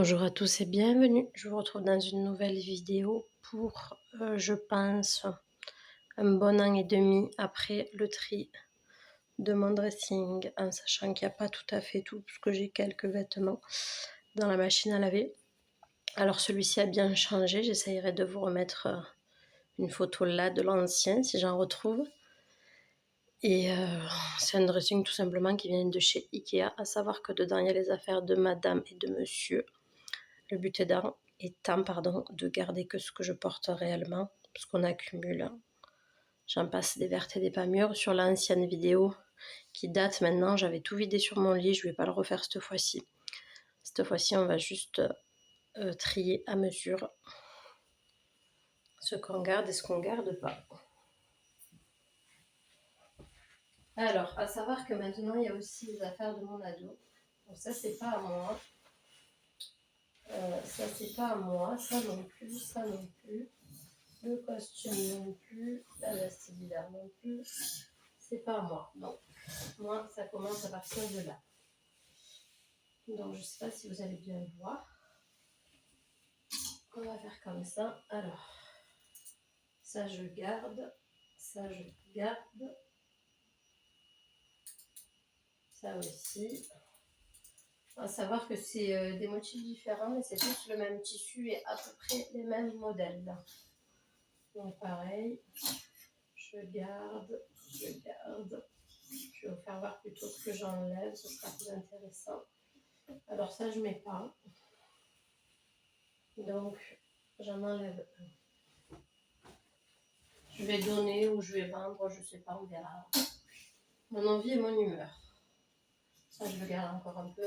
Bonjour à tous et bienvenue. Je vous retrouve dans une nouvelle vidéo pour, je pense, un bon an et demi après le tri de mon dressing, en sachant qu'il n'y a pas tout à fait tout, puisque j'ai quelques vêtements dans la machine à laver. Alors celui-ci a bien changé, j'essayerai de vous remettre une photo là de l'ancien si j'en retrouve. Et c'est un dressing tout simplement qui vient de chez Ikea, à savoir que dedans il y a les affaires de madame et de monsieur. Le but étant de garder que ce que je porte réellement, parce qu'on accumule. J'en passe des vertes et des pas mûres. Sur l'ancienne vidéo qui date maintenant, j'avais tout vidé sur mon lit, je ne vais pas le refaire cette fois-ci. Cette fois-ci, on va juste trier à mesure ce qu'on garde et ce qu'on garde pas. Alors, à savoir que maintenant, il y a aussi les affaires de mon ado. Donc ça, c'est pas à moi. Ça, c'est pas à moi. Ça non plus, ça non plus. Le costume non plus, la veste d'hiver non plus, c'est pas à moi. Donc, moi, ça commence à partir de là. Donc, je sais pas si vous allez bien le voir. On va faire comme ça. Alors, ça je garde, ça je garde, ça aussi. À savoir que c'est des motifs différents, mais c'est tous le même tissu et à peu près les mêmes modèles. Donc, pareil, je garde, je garde. Je vais vous faire voir plutôt ce que j'enlève, ce sera plus intéressant. Alors ça, je ne mets pas. Donc, j'en enlève un. Je vais donner ou je vais vendre, je ne sais pas, on verra. Mon envie et mon humeur. Ça, je le garde encore un peu.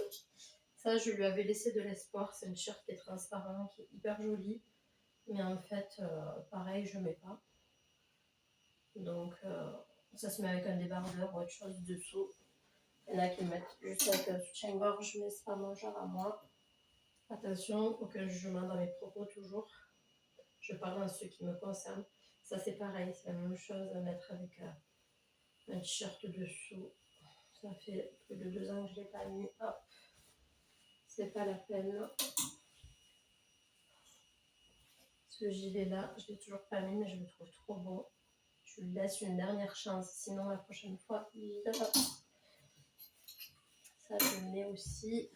Ça, je lui avais laissé de l'espoir. C'est une t-shirt qui est transparent, qui est hyper jolie. Mais en fait, pareil, je ne mets pas. Donc, ça se met avec un débardeur ou autre chose dessous. Il y en a qui mettent juste avec un soutien-gorge, mais c'est pas mon genre à moi. Attention, aucun jugement dans mes propos toujours. Je parle dans ceux qui me concernent. Ça, c'est pareil, c'est la même chose à mettre avec un t-shirt dessous. Ça fait plus de 2 ans que je ne l'ai pas mis. Hop, c'est pas la peine. Ce gilet-là, je ne l'ai toujours pas mis, mais je le trouve trop beau. Je lui laisse une dernière chance, sinon la prochaine fois, il va. Ça, je le mets aussi.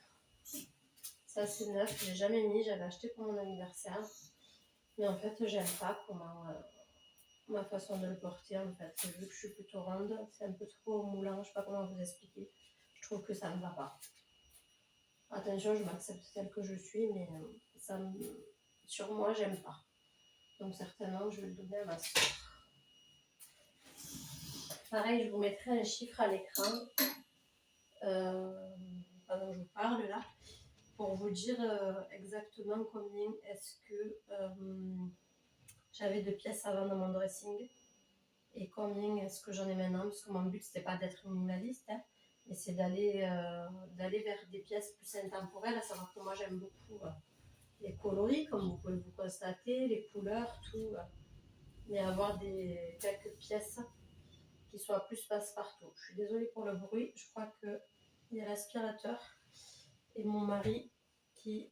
Ça, c'est neuf, je l'ai jamais mis, j'avais acheté pour mon anniversaire. Mais en fait, j'aime pas comment ma façon de le porter. En fait, vu que je suis plutôt ronde, c'est un peu trop moulant, je sais pas comment vous expliquer. Je trouve que ça ne va pas. Attention, je m'accepte telle que je suis, mais ça sur moi, j'aime pas. Donc certainement, je vais le donner à ma soeur. Pareil, je vous mettrai un chiffre à l'écran pendant que je vous parle là, pour vous dire exactement combien est-ce que j'avais de pièces avant dans mon dressing et combien est-ce que j'en ai maintenant, parce que mon but c'était pas d'être minimaliste, hein, mais c'est d'aller vers des pièces plus intemporelles, à savoir que moi j'aime beaucoup les coloris, comme vous pouvez vous constater, les couleurs, tout, mais avoir quelques pièces qui soient plus passe-partout. Je suis désolée pour le bruit, je crois qu'il y a l'aspirateur et mon mari qui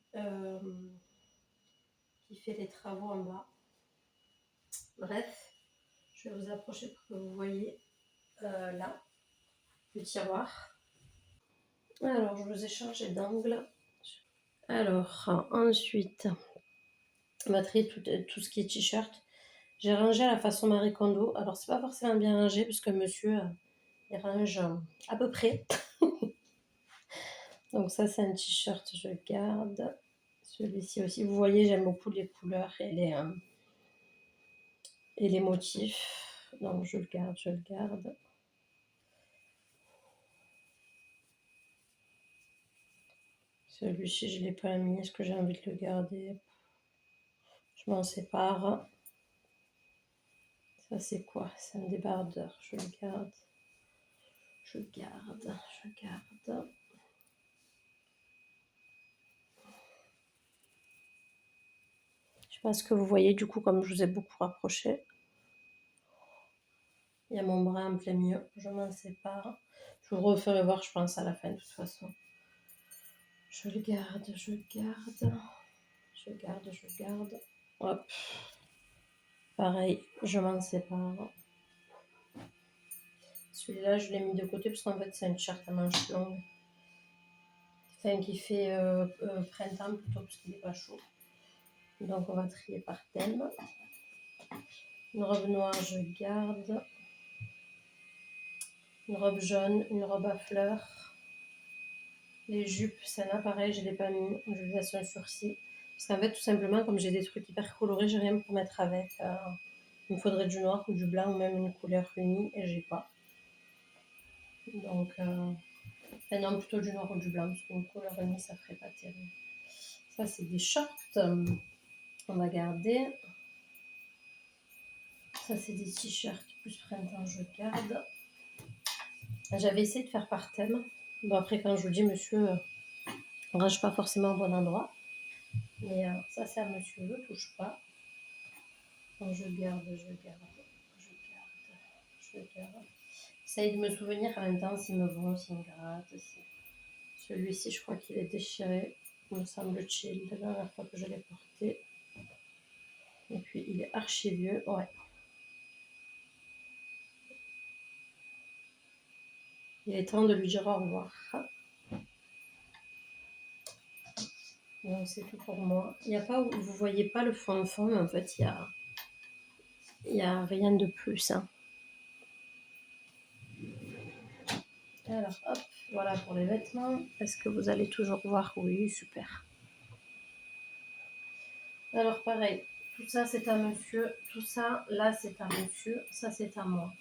fait les travaux en bas. Bref, je vais vous approcher pour que vous voyez là le tiroir. Alors, je vous ai changé d'angle. Alors, ensuite, on va trier tout ce qui est t-shirt. J'ai rangé à la façon Marie Kondo. Alors, c'est pas forcément bien rangé, puisque monsieur, il range à peu près. Donc ça, c'est un t-shirt, je garde. Celui-ci aussi, vous voyez, j'aime beaucoup les couleurs et les motifs. Donc, je le garde, je le garde. Celui-ci, je ne l'ai pas mis. Est-ce que j'ai envie de le garder? Je m'en sépare. Ça, c'est quoi? C'est un débardeur. Je le garde. Je garde. Je garde. Je pense que vous voyez, du coup, comme je vous ai beaucoup rapproché. Il y a mon bras en plein milieu. Je m'en sépare. Je vous referai voir, je pense, à la fin, de toute façon. Je le garde, je garde. Je garde, je garde. Hop. Pareil, je m'en sépare. Celui-là, je l'ai mis de côté parce qu'en fait, c'est une t-shirt à manches longues. Enfin, qui fait printemps plutôt parce qu'il n'est pas chaud. Donc, on va trier par thème. Une robe noire, je garde. Une robe jaune, une robe à fleurs. Les jupes, celle-là, pareil, je ne l'ai pas mis. Je lui laisse un sursis. Parce qu'en fait, tout simplement, comme j'ai des trucs hyper colorés, j'ai rien pour mettre avec. Il me faudrait du noir ou du blanc ou même une couleur unie et j'ai pas. Donc, enfin non, plutôt du noir ou du blanc parce qu'une couleur unie, ça ferait pas terrible. Ça, c'est des shorts. On va garder. Ça, c'est des t-shirts plus printemps, je garde. J'avais essayé de faire par thème. Bon, après, quand je vous dis, monsieur, on range pas forcément au bon endroit. Mais ça, c'est à monsieur, je touche pas. Donc, je garde, je garde, je garde, je garde. J'essaye de me souvenir en même temps s'il me vont, s'il me gratte. Celui-ci, je crois qu'il est déchiré. Il me semble-t-il, la dernière fois que je l'ai porté. Et puis, il est archi vieux. Ouais. Il est temps de lui dire au revoir. Donc, c'est tout pour moi. Il n'y a pas, vous voyez pas le fond de fond, mais en fait, il y a rien de plus. Hein. Alors, hop, voilà pour les vêtements. Est-ce que vous allez toujours voir? Oui, super. Alors, pareil, tout ça, c'est à monsieur. Tout ça, là, c'est à monsieur. Ça, c'est à moi.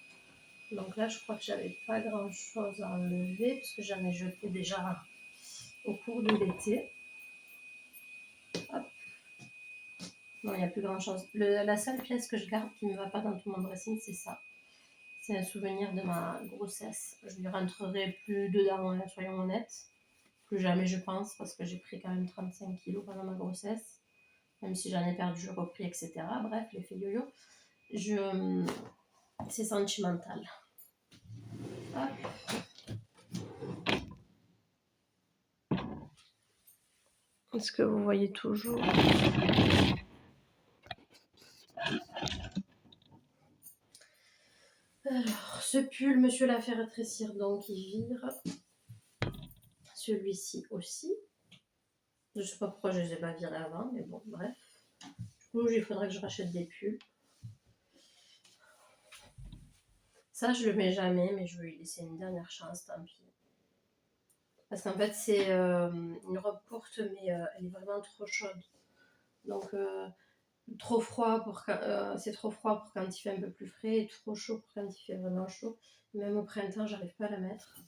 Donc là, je crois que j'avais pas grand-chose à enlever parce que j'en ai jeté déjà au cours de l'été. Hop. Non, il n'y a plus grand-chose. La seule pièce que je garde qui ne me va pas dans tout mon dressing, c'est ça. C'est un souvenir de ma grossesse. Je lui rentrerai plus dedans, hein, soyons honnêtes. Plus jamais, je pense, parce que j'ai pris quand même 35 kilos pendant ma grossesse. Même si j'en ai perdu, repris, etc. Bref, l'effet yo-yo. C'est sentimental. Hop. Est-ce que vous voyez toujours? Alors, ce pull, monsieur l'a fait rétrécir, donc il vire. Celui-ci aussi. Je ne sais pas pourquoi je ne les ai pas virés avant, mais bon, bref. Du coup, il faudrait que je rachète des pulls. Ça, je le mets jamais, mais je vais lui laisser une dernière chance, tant pis. Parce qu'en fait, c'est une robe courte, mais elle est vraiment trop chaude. Donc, trop froid c'est trop froid pour quand il fait un peu plus frais et trop chaud pour quand il fait vraiment chaud. Même au printemps, j'arrive pas à la mettre.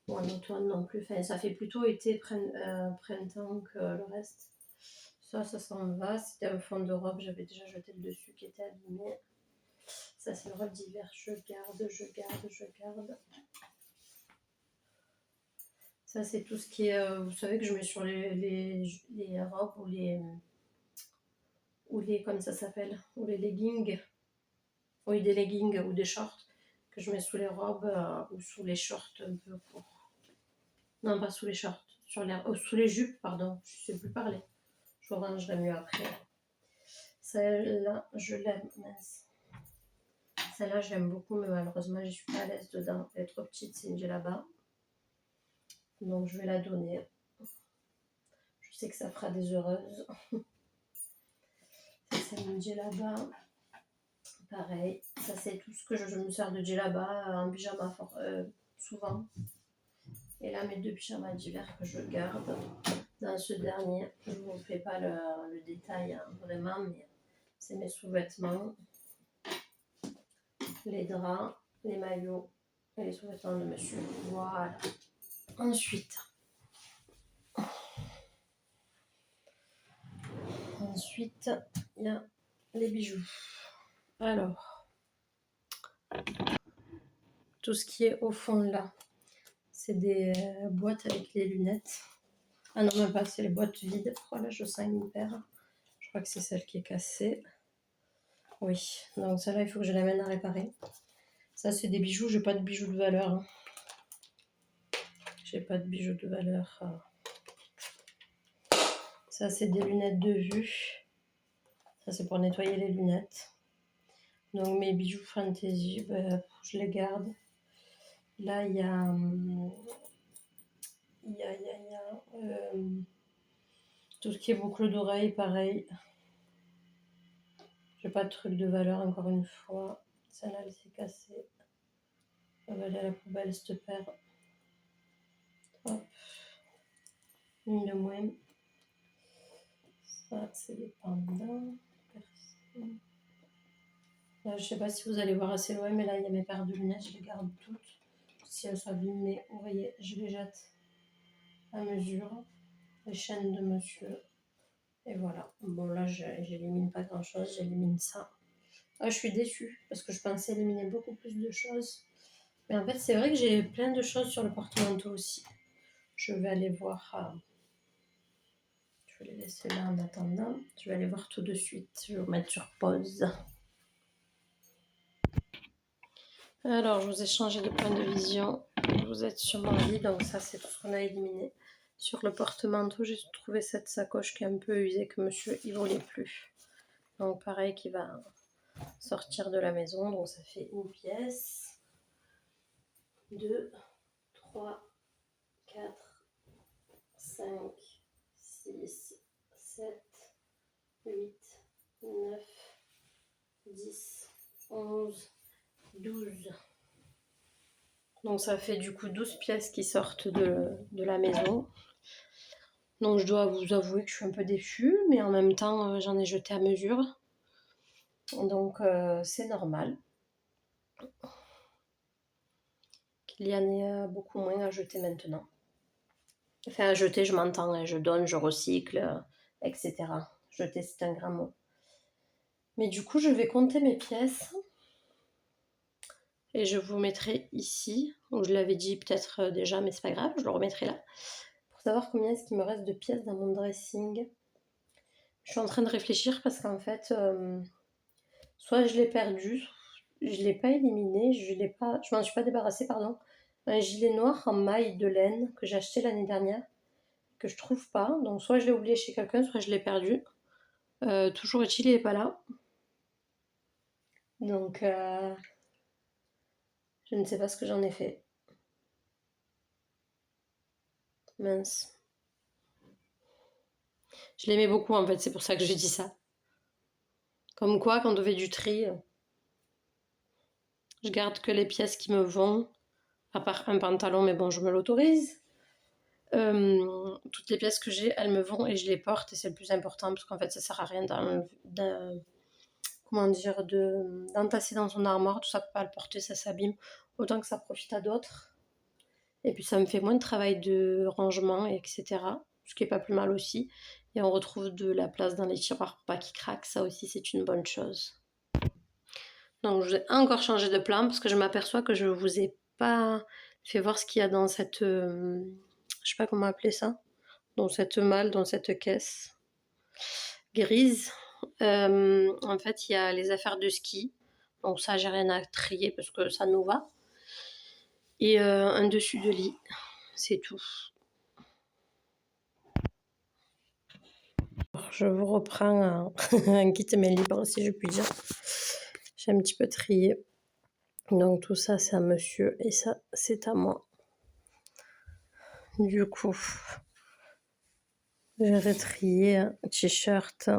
Ou en automne non plus. Enfin, ça fait plutôt été, printemps que le reste. Ça s'en va. C'était un fond de robe, j'avais déjà jeté le dessus qui était abîmé. Ça, c'est une robe d'hiver. Je garde, je garde, je garde. Ça, c'est tout ce qui est... vous savez que je mets sur les robes ou les... Comme ça s'appelle? Ou les leggings. Oui, des leggings ou des shorts que je mets sous les robes ou sous les shorts un peu courts. Non, pas sous les shorts. Sous les jupes, pardon. Je ne sais plus parler. Je rangerai mieux après. Celle-là, je l'aime. Mince. Celle-là, je l'aime beaucoup, mais malheureusement, je ne suis pas à l'aise dedans. Elle est trop petite, c'est une djellaba. Donc, je vais la donner. Je sais que ça fera des heureuses. Ça, c'est une djellaba. Pareil. Ça, c'est tout ce que je me sers de djellaba en pyjama souvent. Et là, mes deux pyjamas d'hiver que je garde. Dans ce dernier, je ne vous fais pas le détail hein, vraiment, mais c'est mes sous-vêtements, les draps, les maillots et les sous-vêtements de monsieur. Voilà. Ensuite, il y a les bijoux. Alors, tout ce qui est au fond là, c'est des boîtes avec les lunettes. Ah non, même pas, c'est les boîtes vides. Voilà, je sens une paire. Je crois que c'est celle qui est cassée. Oui, donc celle-là, il faut que je l'amène à réparer. Ça, c'est des bijoux. J'ai pas de bijoux de valeur. J'ai pas de bijoux de valeur. Ça, c'est des lunettes de vue. Ça, c'est pour nettoyer les lunettes. Donc, mes bijoux Fantasy, ben, je les garde. Là, il y a... tout ce qui est boucle d'oreille, pareil. J'ai pas de truc de valeur, encore une fois. Celle-là, elle s'est cassée. Elle va aller à la poubelle, cette paire. Hop. Une de moins. Ça, c'est des pandas. Là, je sais pas si vous allez voir assez loin, mais là, il y a mes paires de lunettes. Je les garde toutes. Si elles s'abîment, mais vous voyez, je les jette à mesure. Les chaînes de monsieur. Et voilà. Bon, là, j'élimine pas grand-chose. J'élimine ça. Ah, je suis déçue parce que je pensais éliminer beaucoup plus de choses. Mais en fait, c'est vrai que j'ai plein de choses sur le porte-manteau aussi. Je vais aller voir. Je vais les laisser là en attendant. Je vais aller voir tout de suite. Je vais vous mettre sur pause. Alors, je vous ai changé de point de vision. Vous êtes sur mon lit, donc ça, c'est tout ce qu'on a éliminé. Sur le porte-manteau, j'ai trouvé cette sacoche qui est un peu usée, que monsieur, il ne voulait plus. Donc, pareil, qui va sortir de la maison. Donc, ça fait une pièce. 2, 3, 4, 5, 6, 7, 8, 9, 10, 11, 12. Donc ça fait du coup 12 pièces qui sortent de la maison. Donc je dois vous avouer que je suis un peu déçue, mais en même temps j'en ai jeté à mesure. Donc c'est normal qu'il y en ait beaucoup moins à jeter maintenant. Enfin à jeter, je m'entends, hein, je donne, je recycle, etc. Jeter, c'est un grand mot. Mais du coup je vais compter mes pièces. Et je vous mettrai ici, donc je l'avais dit peut-être déjà, mais c'est pas grave, je le remettrai là, pour savoir combien est-ce qu'il me reste de pièces dans mon dressing. Je suis en train de réfléchir parce qu'en fait, soit je l'ai perdu, je l'ai pas éliminé, je m'en suis pas débarrassée, pardon. Un gilet noir en maille de laine que j'ai acheté l'année dernière, que je trouve pas, donc soit je l'ai oublié chez quelqu'un, soit je l'ai perdu. Toujours est-il, il est pas là. Donc, je ne sais pas ce que j'en ai fait. Mince. Je l'aimais beaucoup en fait, c'est pour ça que je dis ça. Comme quoi, quand on fait du tri, je garde que les pièces qui me vont, à part un pantalon, mais bon, je me l'autorise. Toutes les pièces que j'ai, elles me vont et je les porte, et c'est le plus important, parce qu'en fait, ça sert à rien d'entasser dans son armoire, tout ça, peut pas le porter, ça s'abîme, autant que ça profite à d'autres. Et puis ça me fait moins de travail de rangement, etc. Ce qui est pas plus mal aussi. Et on retrouve de la place dans les tiroirs pour pas qu'ils craquent, ça aussi c'est une bonne chose. Donc je vais encore changer de plan parce que je m'aperçois que je vous ai pas fait voir ce qu'il y a dans cette... je sais pas comment appeler ça. Dans cette malle, dans cette caisse grise. En fait, il y a les affaires de ski. Donc ça, j'ai rien à trier parce que ça nous va. Et un dessus de lit. C'est tout. Je vous reprends un kit main libre, si je puis dire. J'ai un petit peu trié. Donc tout ça, c'est à monsieur et ça, c'est à moi. Du coup, j'ai trié un t-shirt,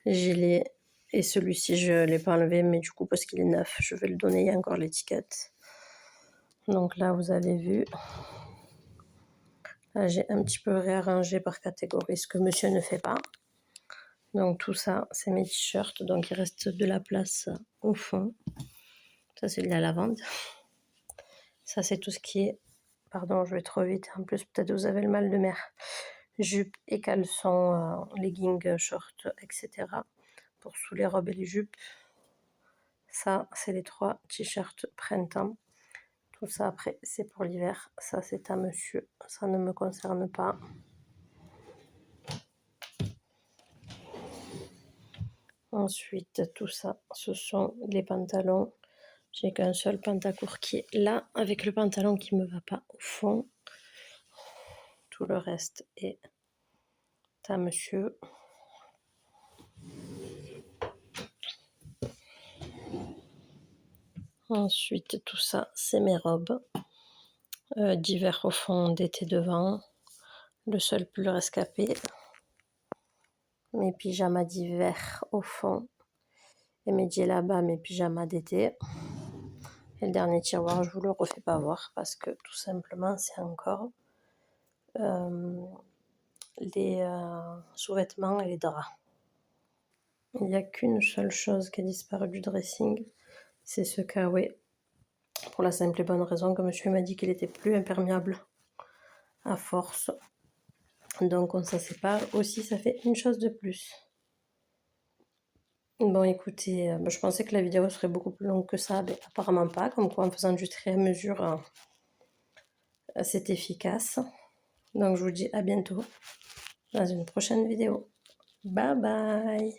gilet, et celui-ci, je ne l'ai pas enlevé, mais du coup, parce qu'il est neuf, je vais le donner, il y a encore l'étiquette. Donc là, vous avez vu. Là, j'ai un petit peu réarrangé par catégorie, ce que monsieur ne fait pas. Donc tout ça, c'est mes t-shirts, donc il reste de la place au fond. Ça, c'est de la lavande. Ça, c'est tout ce qui est... Pardon, je vais trop vite. En plus, peut-être vous avez le mal de mer. Jupes et caleçons, leggings, shorts, etc. Pour sous les robes et les jupes. Ça, c'est les 3 t-shirts printemps. Tout ça, après, c'est pour l'hiver. Ça, c'est à monsieur. Ça ne me concerne pas. Ensuite, tout ça, ce sont les pantalons. J'ai qu'un seul pantacourt qui est là, avec le pantalon qui ne me va pas au fond. Tout le reste est à monsieur. Ensuite, tout ça, c'est mes robes. D'hiver au fond, d'été devant. Le seul pull rescapé. Mes pyjamas d'hiver au fond. Et mes djellabas, mes pyjamas d'été. Et le dernier tiroir, je vous le refais pas voir parce que tout simplement, c'est encore les sous-vêtements et les draps. Il n'y a qu'une seule chose qui a disparu du dressing, c'est ce kawaii. Pour la simple et bonne raison que monsieur m'a dit qu'il était plus imperméable à force. Donc on s'en sépare. Aussi, ça fait une chose de plus. Bon, écoutez, je pensais que la vidéo serait beaucoup plus longue que ça, mais apparemment pas. Comme quoi, en faisant du tri à mesure, c'est efficace. Donc je vous dis à bientôt dans une prochaine vidéo. Bye bye.